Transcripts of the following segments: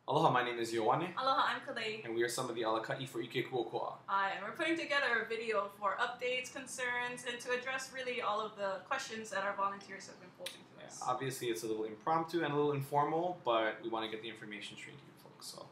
Aloha, my name is Ioane, Aloha, I'm Kalei. and we are some of the alaka'i for Ike Kuokoa. Hi, and we're putting together a video for updates, concerns, and to address really all of the questions that our volunteers have been posing to us. Obviously, it's a little impromptu and a little informal, but we want to get the information straight to you folks, so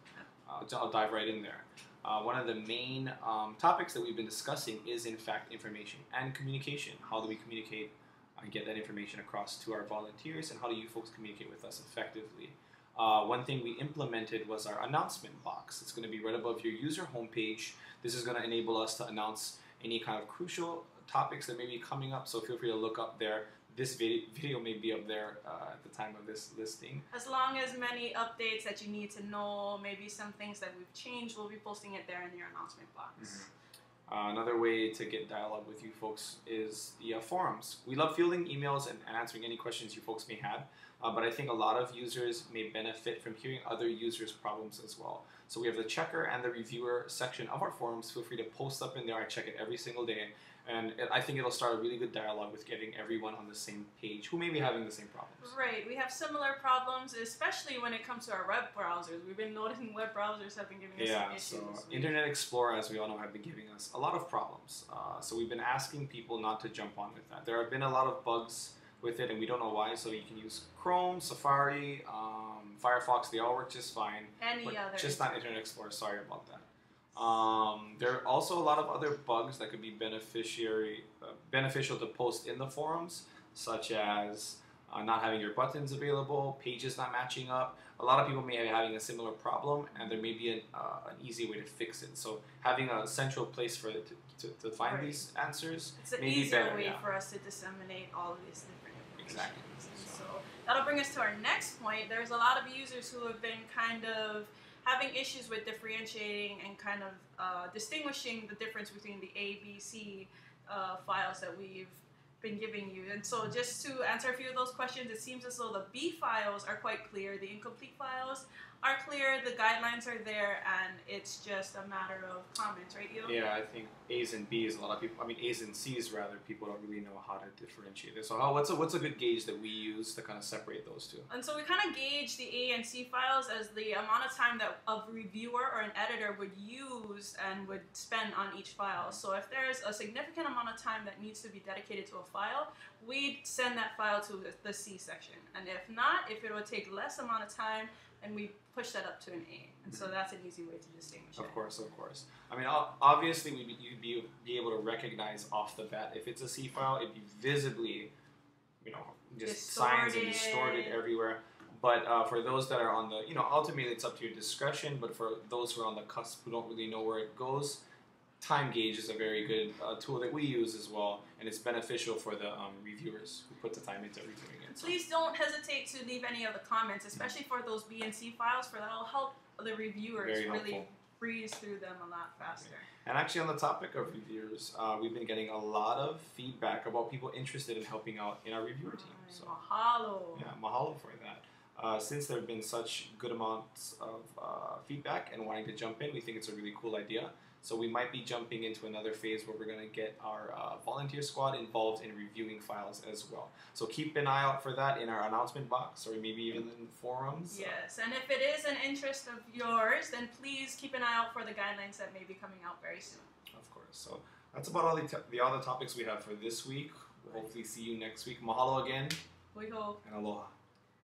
I'll dive right in there. One of the main topics that we've been discussing is, in fact, information and communication. How do we communicate and get that information across to our volunteers, and how do you folks communicate with us effectively? One thing we implemented was our announcement box. It's going to be right above your user homepage. This is going to enable us to announce any kind of crucial topics that may be coming up, so feel free to look up there. This video may be up there at the time of this listing. As long as many updates that you need to know, maybe some things that we've changed, we'll be posting it there in your announcement box. Mm-hmm. Another way to get dialogue with you folks is the forums. We love fielding emails and answering any questions you folks may have, but I think a lot of users may benefit from hearing other users' problems as well. So we have the checker and the reviewer section of our forums. Feel free to post up in there. I check it every single day, and I think it'll start a really good dialogue with getting everyone on the same page who may be having the same problems. Right, we have similar problems, especially when it comes to our web browsers. We've been noticing web browsers have been giving us some issues. So Internet Explorer, as we all know, have been giving us a lot of problems. So we've been asking people not to jump on with that. There have been a lot of bugs with it, and we don't know why. So you can use Chrome, Safari, Firefox. They all work just fine. Just not Internet Explorer. Sorry about that. There are also a lot of other bugs that could be beneficial to post in the forums, such as not having your buttons available, pages not matching up. A lot of people may be having a similar problem, and there may be an easy way to fix it. So having a central place for it to find these answers, it's an easier way for us to disseminate all of these different information. Exactly. So that'll bring us to our next point. There's a lot of users who have been kind of having issues with differentiating and kind of distinguishing the difference between the A, B, C files that we've been giving you. And so just to answer a few of those questions, it seems as though the B files are quite clear. The incomplete files are clear, the guidelines are there, and it's just a matter of comments, right, Yo? Yeah, I think A's and B's, a lot of people, I mean A's and C's rather, people don't really know how to differentiate this. So what's a good gauge that we use to kind of separate those two? And so we kind of gauge the A and C files as the amount of time that a reviewer or an editor would use and would spend on each file. So if there's a significant amount of time that needs to be dedicated to a file, we'd send that file to the C section. And if not, if it would take less amount of time, and we push that up to an A. And so that's an easy way to distinguish it. Of course. I mean, obviously, you'd be able to recognize off the bat if it's a C file, it'd be visibly, just signs and distorted everywhere. But for those that are on the, ultimately it's up to your discretion, but for those who are on the cusp who don't really know where it goes, Time Gauge is a very good tool that we use as well, and it's beneficial for the reviewers who put the time into reviewing it. Please don't hesitate to leave any of the comments, especially for those B and C files, for that'll help the reviewers really breeze through them a lot faster. And actually, on the topic of reviewers, we've been getting a lot of feedback about people interested in helping out in our reviewer team. So, mahalo. Yeah, mahalo for that. Since there have been such good amounts of feedback and wanting to jump in, we think it's a really cool idea. So we might be jumping into another phase where we're going to get our volunteer squad involved in reviewing files as well. So keep an eye out for that in our announcement box, or maybe even in forums. Yes, and if it is an interest of yours, then please keep an eye out for the guidelines that may be coming out very soon. Of course. So that's about all the other topics we have for this week. We'll hopefully see you next week. Mahalo again. We hope. And aloha.